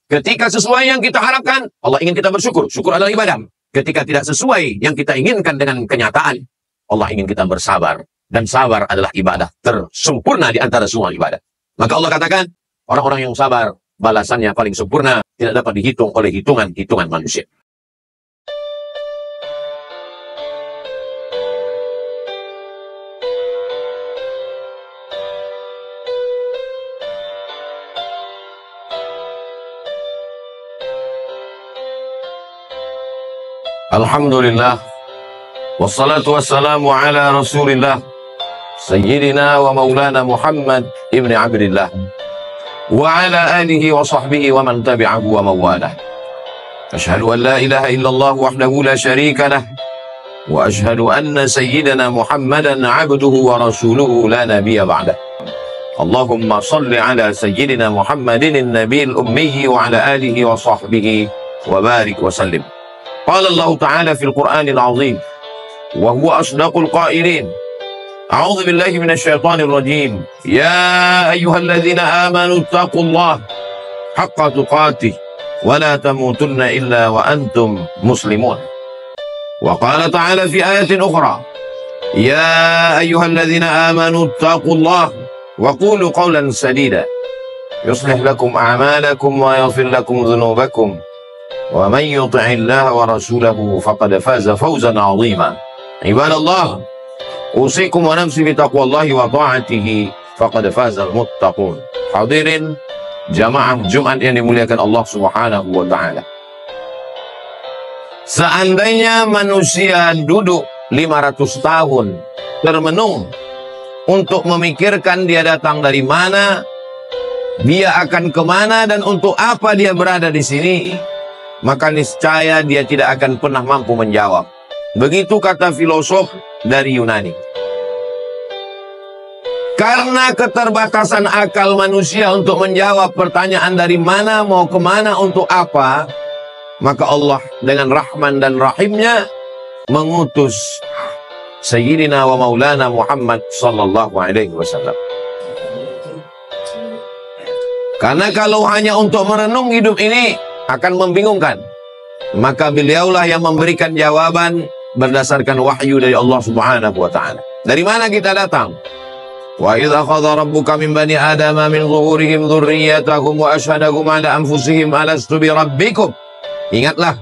Ketika sesuai yang kita harapkan, Allah ingin kita bersyukur. Syukur adalah ibadah. Ketika tidak sesuai yang kita inginkan dengan kenyataan, Allah ingin kita bersabar. Dan sabar adalah ibadah tersempurna di antara semua ibadah. Maka Allah katakan, orang-orang yang sabar, balasannya paling sempurna, tidak dapat dihitung oleh hitungan-hitungan manusia. Alhamdulillah, wassalatu wassalamu ala rasulillah, sayyidina wa maulana Muhammad ibn Abdillah, wa ala alihi wa sahbihi wa man tabi'ahu wa mawalah. Ashhadu an la ilaha illallah wahdahu la sharika lah, wa ashhadu anna sayyidina Muhammadan abduhu wa rasuluhu la nabiyya ba'dah. Allahumma salli ala sayyidina Muhammadin an-nabiyil ummi wa ala alihi wa sahbihi wa barik wa sallim. قال الله تعالى في القرآن العظيم وهو أصدق القائلين أعوذ بالله من الشيطان الرجيم يا أيها الذين آمنوا اتقوا الله حق تقاته ولا تموتن إلا وأنتم مسلمون. وقال تعالى في آية أخرى يا أيها الذين آمنوا اتقوا الله وقولوا قولا سديدا يصلح لكم أعمالكم ويغفر لكم ذنوبكم ومن يطع الله ورسوله فقد فاز فوزا عظيما. عباد الله أوصيكم ونفسي بتقوى الله وطاعته فقد فاز المتقون. Hadirin jamaah Jumat yang dimuliakan Allah Subhanahu wa taala. Seandainya manusia duduk 500 tahun termenung untuk memikirkan dia datang dari mana, dia akan kemana, dan untuk apa dia berada di sini, maka niscaya dia tidak akan pernah mampu menjawab. Begitu kata filosof dari Yunani. Karena keterbatasan akal manusia untuk menjawab pertanyaan dari mana, mau kemana, untuk apa, maka Allah dengan Rahman dan Rahimnya mengutus Sayyidina wa Maulana Muhammad sallallahu alaihi wasallam. Karena kalau hanya untuk merenung hidup ini akan membingungkan, maka beliaulah yang memberikan jawaban berdasarkan wahyu dari Allah Subhanahu wa taala. Dari mana kita datang? Wa idza akhadha rabbuka min bani adama min zuhurihim dzurriyyatahum wa asyhadahum ala anfusihim alastu bi rabbikum. Ingatlah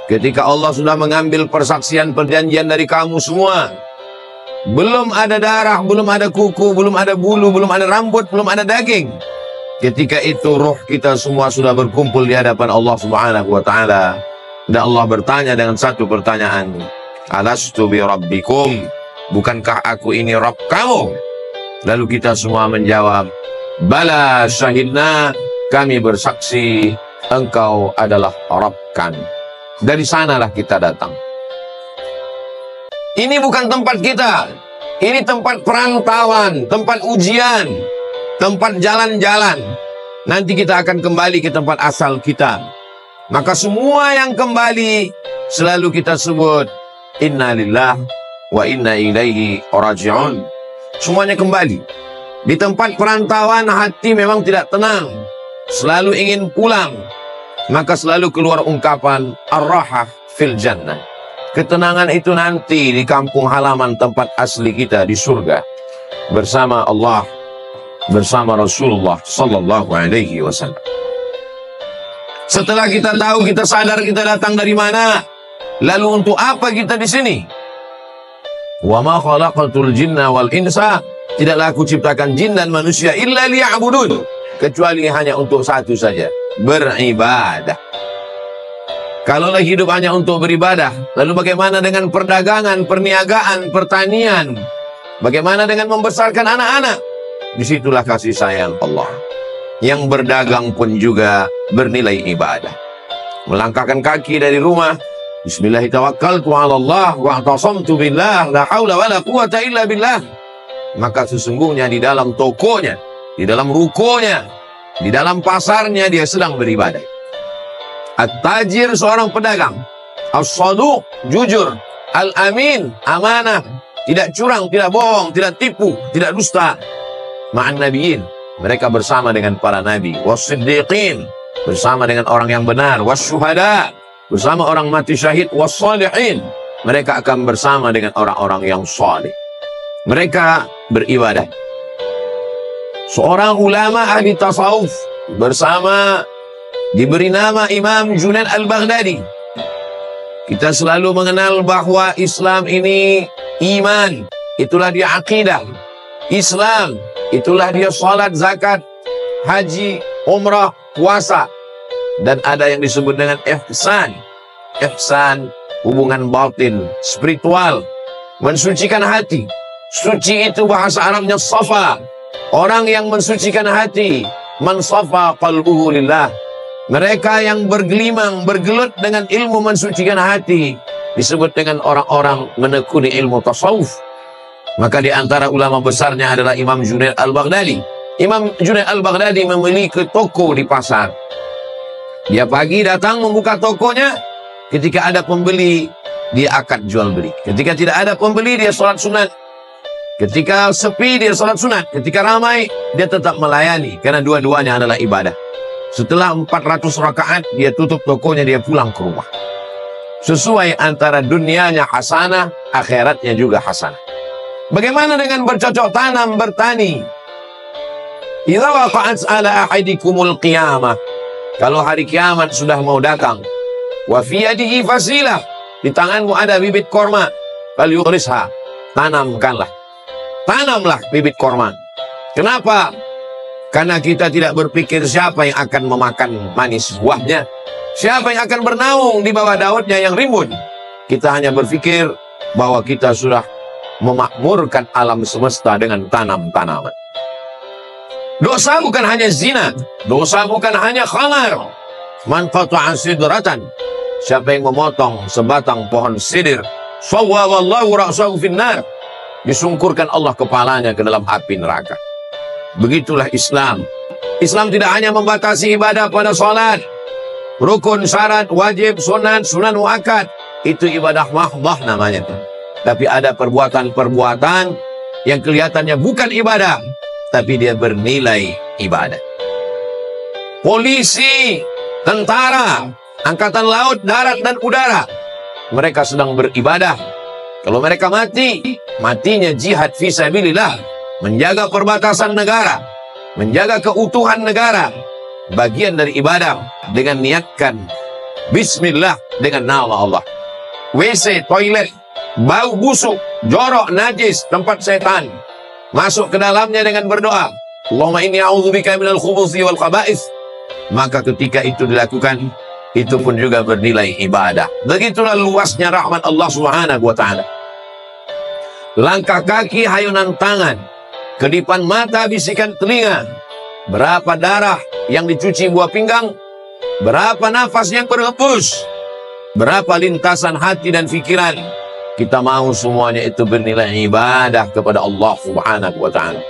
ketika Allah sudah mengambil persaksian perjanjian dari kamu semua. Belum ada darah, belum ada kuku, belum ada bulu, belum ada rambut, belum ada daging. Ketika itu roh kita semua sudah berkumpul di hadapan Allah Subhanahu wa taala. Dan Allah bertanya dengan satu pertanyaan. Alastu bi rabbikum? Bukankah aku ini Rabb kamu? Lalu kita semua menjawab, bala syahidna, kami bersaksi engkau adalah Rabb kami. Dari sanalah kita datang. Ini bukan tempat kita. Ini tempat perantauan, tempat ujian, tempat jalan-jalan. Nanti kita akan kembali ke tempat asal kita. Maka semua yang kembali selalu kita sebut inna lillah wa inna ilaihi raji'un. Semuanya kembali. Di tempat perantauan hati memang tidak tenang, selalu ingin pulang. Maka selalu keluar ungkapan ar-rahah fil jannah. Ketenangan itu nanti di kampung halaman tempat asli kita di surga bersama Allah, bersama Rasulullah sallallahu alaihi wasallam. Setelah kita tahu, kita sadar kita datang dari mana, lalu untuk apa kita di sini? Wa ma khalaqatul jinna wal insa, tidaklah aku ciptakan jin dan manusia illa liya'budun, kecuali hanya untuk satu saja, beribadah. Kalaulah hidup hanya untuk beribadah, lalu bagaimana dengan perdagangan, perniagaan, pertanian? Bagaimana dengan membesarkan anak-anak? Disitulah kasih sayang Allah. Yang berdagang pun juga bernilai ibadah. Melangkahkan kaki dari rumah, Bismillahirrahmanirrahim, wa'tasamtu billah, la haula wa la quwata illa billah. Maka sesungguhnya di dalam tokonya, di dalam rukonya, di dalam pasarnya dia sedang beribadah. At-tajir seorang pedagang, as-saduq jujur, al-amin amanah, tidak curang, tidak bohong, tidak tipu, tidak dusta. Ma'an nabiyyin, mereka bersama dengan para nabi, was-siddiqin, bersama dengan orang yang benar, wasyuhada, bersama orang mati syahid, wassalihin, mereka akan bersama dengan orang-orang yang saleh. Mereka beribadah. Seorang ulama ahli tasawuf bersama diberi nama Imam Junaid al-Baghdadi. Kita selalu mengenal bahwa Islam ini iman, itulah dia akidah. Islam, itulah dia salat, zakat, haji, umrah, puasa. Dan ada yang disebut dengan ihsan. Ihsan, hubungan batin, spiritual, mensucikan hati. Suci itu bahasa Arabnya safa. Orang yang mensucikan hati, man safa qalbuhu lillah. Mereka yang bergelimang, bergelut dengan ilmu mensucikan hati disebut dengan orang-orang menekuni ilmu tasawuf. Maka di antara ulama besarnya adalah Imam Junaid al-Baghdadi. Imam Junaid al-Baghdadi memiliki toko di pasar. Dia pagi datang membuka tokonya. Ketika ada pembeli, dia akan jual beli. Ketika tidak ada pembeli, dia sholat sunat. Ketika sepi, dia sholat sunat. Ketika ramai, dia tetap melayani. Karena dua-duanya adalah ibadah. Setelah 400 rakaat, dia tutup tokonya, dia pulang ke rumah. Sesuai antara dunianya hasanah, akhiratnya juga hasanah. Bagaimana dengan bercocok tanam, bertani? Idza waqa'at ala ahadikumul qiyamah. Kalau hari kiamat sudah mau datang, wa fi yadihi fasilah, di tanganmu ada bibit korma, falyughrisha, tanamkanlah. Tanamlah bibit korma. Kenapa? Karena kita tidak berpikir siapa yang akan memakan manis buahnya, siapa yang akan bernaung di bawah daunnya yang rimbun. Kita hanya berpikir bahwa kita sudah memakmurkan alam semesta dengan tanam-tanaman. Dosa bukan hanya zina, dosa bukan hanya khamar. Man qata'a sidratan, siapa yang memotong sebatang pohon sidir, sawwallahu ra'sahu finnar, disungkurkan Allah kepalanya ke dalam api neraka. Begitulah Islam. Islam tidak hanya membatasi ibadah pada sholat, rukun, syarat, wajib, sunat, sunan muakkad. Itu ibadah mahdah namanya. Tapi ada perbuatan-perbuatan yang kelihatannya bukan ibadah, tapi dia bernilai ibadah. Polisi, tentara, angkatan laut, darat, dan udara, mereka sedang beribadah. Kalau mereka mati, matinya jihad fisabilillah. Menjaga perbatasan negara, menjaga keutuhan negara, bagian dari ibadah dengan niatkan bismillah dengan nama Allah. WC, toilet, bau busuk, jorok, najis, tempat setan, masuk ke dalamnya dengan berdoa, Allahumma inni a'udzubika minal khubuthi wal khaba'ith. Maka ketika itu dilakukan, itu pun juga bernilai ibadah. Begitulah luasnya rahmat Allah Subhanahu wa ta'ala. Langkah kaki, hayunan tangan, kedipan mata, bisikan telinga, berapa darah yang dicuci buah pinggang, berapa nafas yang berhembus, berapa lintasan hati dan pikiran, kita mau semuanya itu bernilai ibadah kepada Allah Subhanahu wa ta'ala.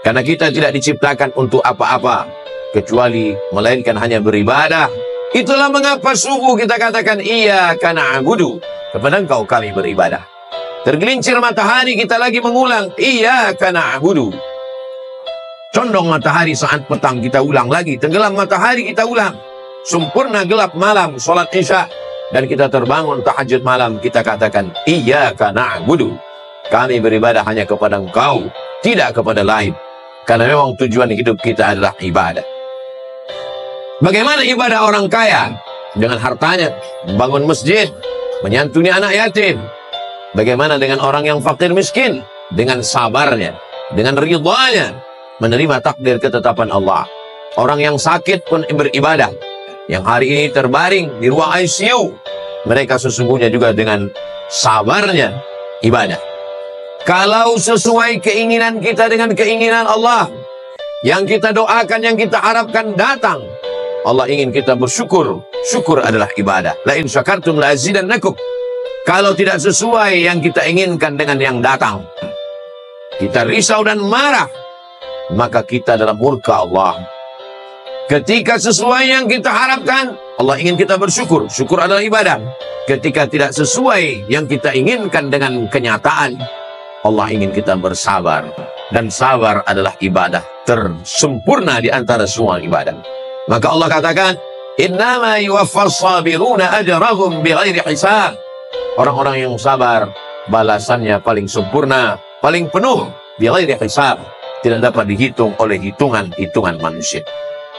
Karena kita tidak diciptakan untuk apa-apa kecuali melainkan hanya beribadah. Itulah mengapa subuh kita katakan iyyaka na'budu, kepada Engkau kami beribadah. Tergelincir matahari kita lagi mengulang iyyaka na'budu. Condong matahari saat petang kita ulang lagi. Tenggelam matahari kita ulang. Sempurna gelap malam sholat isya, dan kita terbangun tahajud malam, kita katakan iyyaka na'budu. Kami beribadah hanya kepada Engkau, tidak kepada lain. Karena memang tujuan hidup kita adalah ibadah. Bagaimana ibadah orang kaya? Dengan hartanya bangun masjid, menyantuni anak yatim. Bagaimana dengan orang yang fakir miskin? Dengan sabarnya, dengan ridhanya, menerima takdir ketetapan Allah. Orang yang sakit pun beribadah. Yang hari ini terbaring di ruang ICU, mereka sesungguhnya juga dengan sabarnya ibadah. Kalau sesuai keinginan kita dengan keinginan Allah, yang kita doakan, yang kita harapkan datang, Allah ingin kita bersyukur. Syukur adalah ibadah. La in syakartum la azidannakum. Kalau tidak sesuai yang kita inginkan dengan yang datang, kita risau dan marah, maka kita dalam murka Allah. Ketika sesuai yang kita harapkan, Allah ingin kita bersyukur. Syukur adalah ibadah. Ketika tidak sesuai yang kita inginkan dengan kenyataan, Allah ingin kita bersabar. Dan sabar adalah ibadah tersempurna di antara semua ibadah. Maka Allah katakan, innama yuwaffas sabiruna ajrahum bighairi hisab. Orang-orang yang sabar, balasannya paling sempurna, paling penuh, bighairi hisab. Tidak dapat dihitung oleh hitungan-hitungan manusia.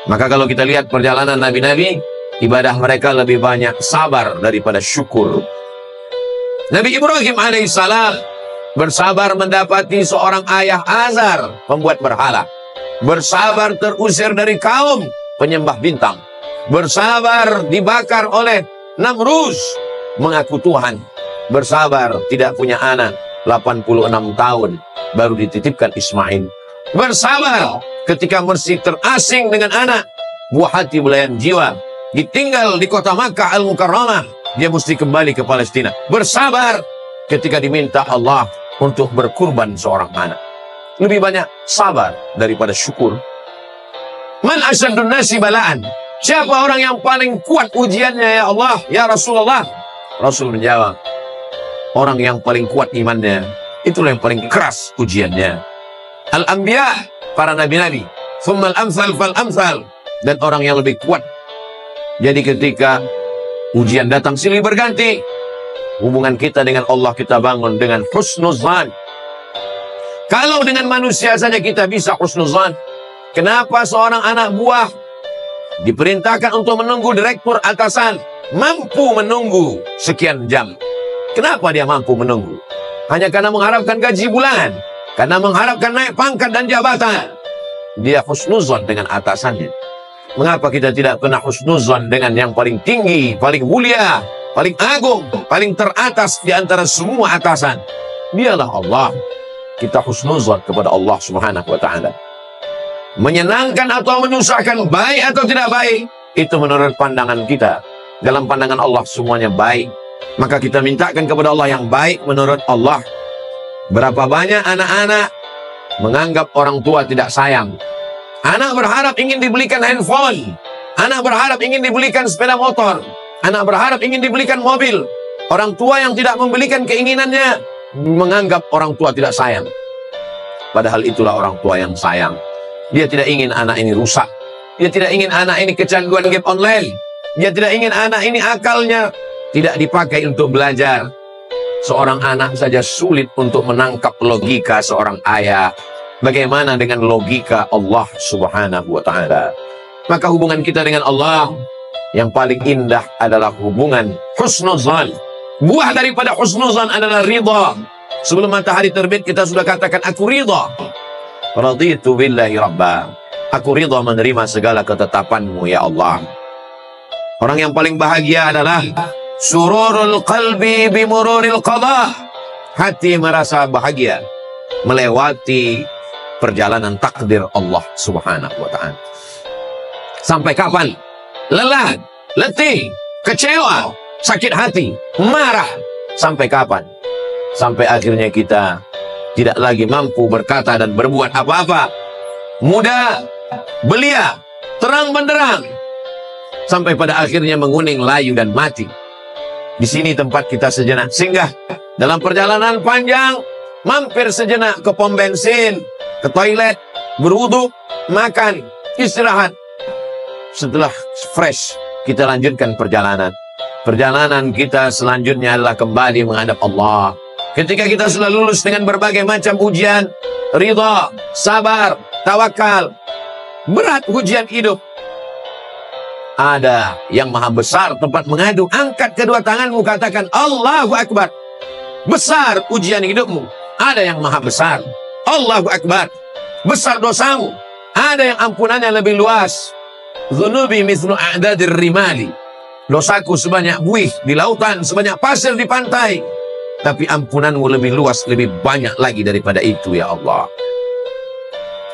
Maka kalau kita lihat perjalanan nabi-nabi, ibadah mereka lebih banyak sabar daripada syukur. Nabi Ibrahim alaihissalam bersabar mendapati seorang ayah Azar, pembuat berhala. Bersabar terusir dari kaum penyembah bintang. Bersabar dibakar oleh Namrus, mengaku Tuhan. Bersabar tidak punya anak, 86 tahun baru dititipkan Ismail. Bersabar ketika mesti terasing dengan anak, buah hati belayan jiwa, ditinggal di kota Makkah Al-Mukarramah, dia mesti kembali ke Palestina. Bersabar ketika diminta Allah untuk berkurban seorang anak. Lebih banyak sabar daripada syukur. Man asyaddun nasi balaan? Siapa orang yang paling kuat ujiannya ya Allah, ya Rasulullah? Rasul menjawab, orang yang paling kuat imannya, itulah yang paling keras ujiannya. Al-Anbiya, para nabi-nabi. Thumma al-amthal fal-amthal. Dan orang yang lebih kuat. Jadi ketika ujian datang silih berganti, hubungan kita dengan Allah kita bangun dengan husnuzan. Kalau dengan manusia saja kita bisa husnuzan, kenapa seorang anak buah diperintahkan untuk menunggu direktur atasan mampu menunggu sekian jam? Kenapa dia mampu menunggu? Hanya karena mengharapkan gaji bulanan, karena mengharapkan naik pangkat dan jabatan. Dia husnuzan dengan atasannya. Mengapa kita tidak pernah husnuzan dengan yang paling tinggi, paling mulia, paling agung, paling teratas di antara semua atasan? Dialah Allah. Kita husnuzan kepada Allah Subhanahu wa ta'ala. Menyenangkan atau menyusahkan, baik atau tidak baik, itu menurut pandangan kita. Dalam pandangan Allah semuanya baik. Maka kita mintakan kepada Allah yang baik menurut Allah. Berapa banyak anak-anak menganggap orang tua tidak sayang. Anak berharap ingin dibelikan handphone. Anak berharap ingin dibelikan sepeda motor. Anak berharap ingin dibelikan mobil. Orang tua yang tidak membelikan keinginannya menganggap orang tua tidak sayang. Padahal itulah orang tua yang sayang. Dia tidak ingin anak ini rusak. Dia tidak ingin anak ini kecanduan game online. Dia tidak ingin anak ini akalnya tidak dipakai untuk belajar. Seorang anak saja sulit untuk menangkap logika seorang ayah. Bagaimana dengan logika Allah Subhanahu wa ta'ala? Maka hubungan kita dengan Allah yang paling indah adalah hubungan husnuzan. Buah daripada husnuzan adalah ridha. Sebelum matahari terbit kita sudah katakan aku ridha. Raditu billahi rabba. Aku ridha menerima segala ketetapanmu ya Allah. Orang yang paling bahagia adalah sururul qalbi bimururil qada. Hati merasa bahagia melewati perjalanan takdir Allah Subhanahu wa ta'ala. Sampai kapan? Lelah, letih, kecewa, sakit hati, marah. Sampai kapan? Sampai akhirnya kita tidak lagi mampu berkata dan berbuat apa-apa. Muda, belia, terang benderang. Sampai pada akhirnya menguning, layu dan mati. Di sini tempat kita sejenak singgah. Dalam perjalanan panjang, mampir sejenak ke pom bensin, ke toilet, berwudu, makan, istirahat. Setelah fresh, kita lanjutkan perjalanan. Perjalanan kita selanjutnya adalah kembali menghadap Allah. Ketika kita sudah lulus dengan berbagai macam ujian, ridha, sabar, tawakal, berat ujian hidup. Ada yang maha besar tempat mengadu. Angkat kedua tanganmu, katakan Allahu Akbar. Besar ujian hidupmu. Ada yang maha besar. Allahu Akbar. Besar dosamu. Ada yang ampunannya lebih luas. Dzunubi mithlu a'dadir rimali. Dosaku sebanyak buih di lautan, sebanyak pasir di pantai. Tapi ampunanmu lebih luas, lebih banyak lagi daripada itu ya Allah.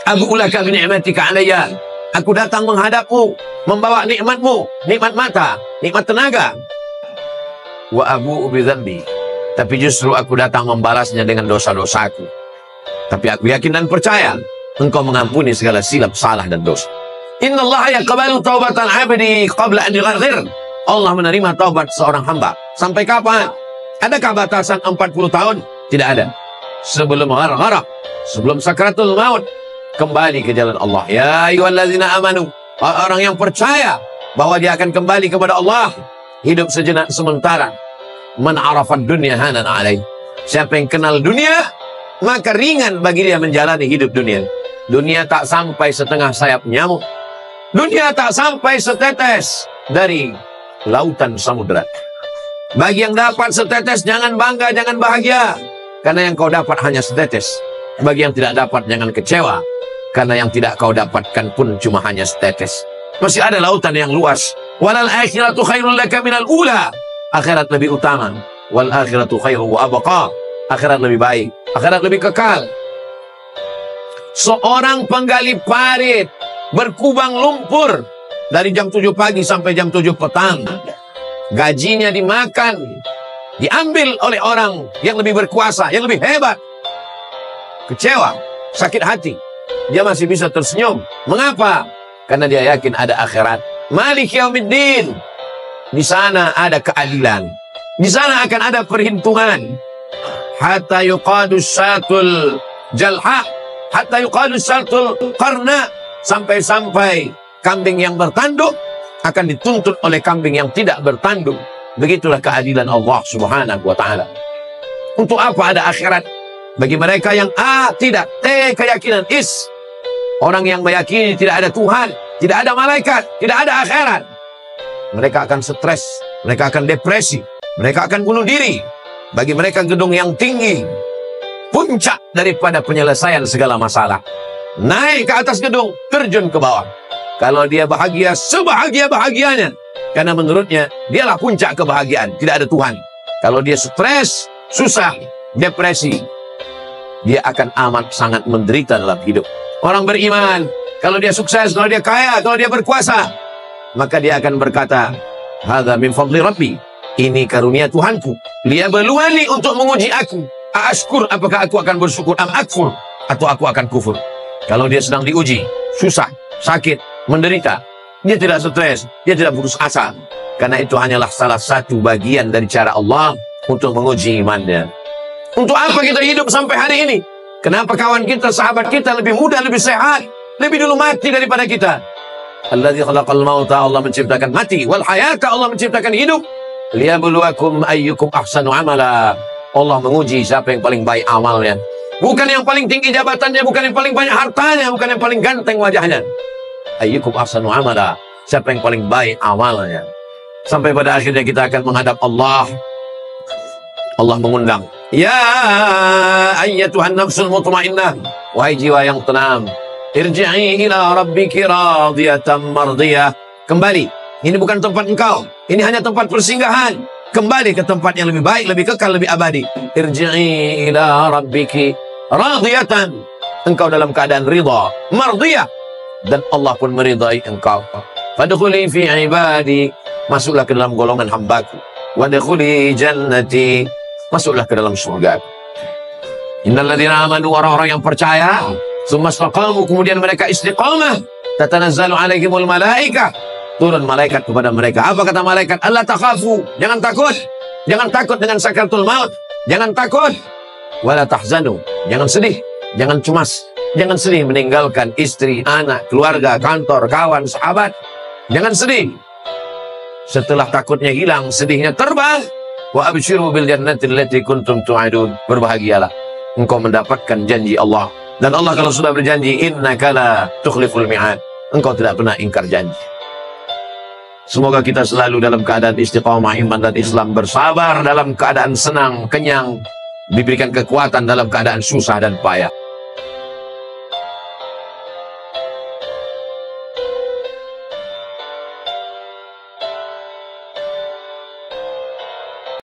Abu'ulaka bi'ni'matika alayya. Aku datang menghadapmu, membawa nikmatmu, nikmat mata, nikmat tenaga. Wa abu'u bidzambi. Tapi justru aku datang membalasnya dengan dosa-dosaku. Tapi aku yakin dan percaya Engkau mengampuni segala silap, salah dan dosa. Innallaha yaqbalu taubatal 'abdi qabla an yugharghir. Allah menerima taubat seorang hamba. Sampai kapan? Adakah batasan 40 tahun? Tidak ada. Sebelum gharghara, sebelum sakratul maut, kembali ke jalan Allah. Ya ayyuhallazina amanu Orang yang percaya bahwa dia akan kembali kepada Allah, hidup sejenak sementara. Man arafad dunya hanan alaih. Siapa yang kenal dunia, maka ringan bagi dia menjalani hidup dunia. Dunia tak sampai setengah sayap nyamuk. Dunia tak sampai setetes dari lautan samudera. Bagi yang dapat setetes, jangan bangga, jangan bahagia, karena yang kau dapat hanya setetes. Bagi yang tidak dapat, jangan kecewa, karena yang tidak kau dapatkan pun cuma hanya setetes. Masih ada lautan yang luas. Walal akhiratu khairul laka minal ula. Akhirat lebih utama. Wal akhiratu khairu wa abqa. Akhirat lebih baik, akhirat lebih kekal. Seorang penggali parit berkubang lumpur dari jam 7 pagi sampai jam 7 petang. Gajinya dimakan, diambil oleh orang yang lebih berkuasa, yang lebih hebat. Kecewa, sakit hati. Dia masih bisa tersenyum. Mengapa? Karena dia yakin ada akhirat. Malik yaumiddin. Di sana ada keadilan. Di sana akan ada perhitungan. Hatta yuqadus satul jalha, hatta yuqadus satul qarna. Sampai-sampai kambing yang bertanduk akan dituntut oleh kambing yang tidak bertanduk. Begitulah keadilan Allah Subhanahu wa ta'ala. Untuk apa ada akhirat? Bagi mereka yang tidak, keyakinan is. Orang yang meyakini tidak ada Tuhan, tidak ada malaikat, tidak ada akhirat, mereka akan stres, mereka akan depresi, mereka akan bunuh diri. Bagi mereka gedung yang tinggi, puncak daripada penyelesaian segala masalah. Naik ke atas gedung, terjun ke bawah. Kalau dia bahagia, sebahagia-bahagianya, karena menurutnya dialah puncak kebahagiaan, tidak ada Tuhan. Kalau dia stres, susah, depresi, dia akan amat sangat menderita dalam hidup. Orang beriman, kalau dia sukses, kalau dia kaya, kalau dia berkuasa, maka dia akan berkata, hadza min fadli rabbi. Ini karunia Tuhanku. Liyabluwani, untuk menguji aku. Ashkur, apakah aku akan bersyukur, am akfur, atau aku akan kufur. Kalau dia sedang diuji, susah, sakit, menderita, dia tidak stres, dia tidak putus asa. Karena itu hanyalah salah satu bagian dari cara Allah untuk menguji imannya. Untuk apa kita hidup sampai hari ini? Kenapa kawan kita, sahabat kita lebih muda, lebih sehat, lebih dulu mati daripada kita? Alladzi khalaqal mauta, Allah menciptakan mati, wal hayata, Allah menciptakan hidup. Liyabluwakum ayyukum ahsanu amala. Allah menguji siapa yang paling baik amalnya. Bukan yang paling tinggi jabatannya, bukan yang paling banyak hartanya, bukan yang paling ganteng wajahnya. Ayyukum ahsanu amala. Siapa yang paling baik amalnya. Sampai pada akhirnya kita akan menghadap Allah. Allah mengundang, ya ayyatuhan nafsul mutmainnah, wahai jiwa yang tenang, irji'i ila rabbiki radiyatan mardiyah. Kembali, ini bukan tempat engkau, ini hanya tempat persinggahan. Kembali ke tempat yang lebih baik, lebih kekal, lebih abadi. Irji'i ila rabbiki radiyatan. Engkau dalam keadaan ridha, mardiyah, dan Allah pun meridai engkau. Fadkhuli fi ibadi, masuklah ke dalam golongan hambaku. Wadkhuli jannati, masuklah ke dalam surga. Innal ladzina amanu, orang-orang yang percaya, tsumma istaqamu, kemudian mereka istiqamah, tatanazzalu alaihimul malaikah, turun malaikat kepada mereka. Apa kata malaikat? Allah takhafu, jangan takut. Jangan takut dengan sakaratul maut. Jangan takut. Wala tahzanu, jangan sedih, jangan cemas, jangan sedih meninggalkan istri, anak, keluarga, kantor, kawan, sahabat. Jangan sedih. Setelah takutnya hilang, sedihnya terbang. Wa abshiru bil jannati allati kuntum tu'adun. Berbahagialah, engkau mendapatkan janji Allah. Dan Allah kalau sudah berjanji, innaka la tukhliful mi'ad, engkau tidak pernah ingkar janji. Semoga kita selalu dalam keadaan istiqamah iman dan Islam, bersabar dalam keadaan senang, kenyang, diberikan kekuatan dalam keadaan susah dan payah.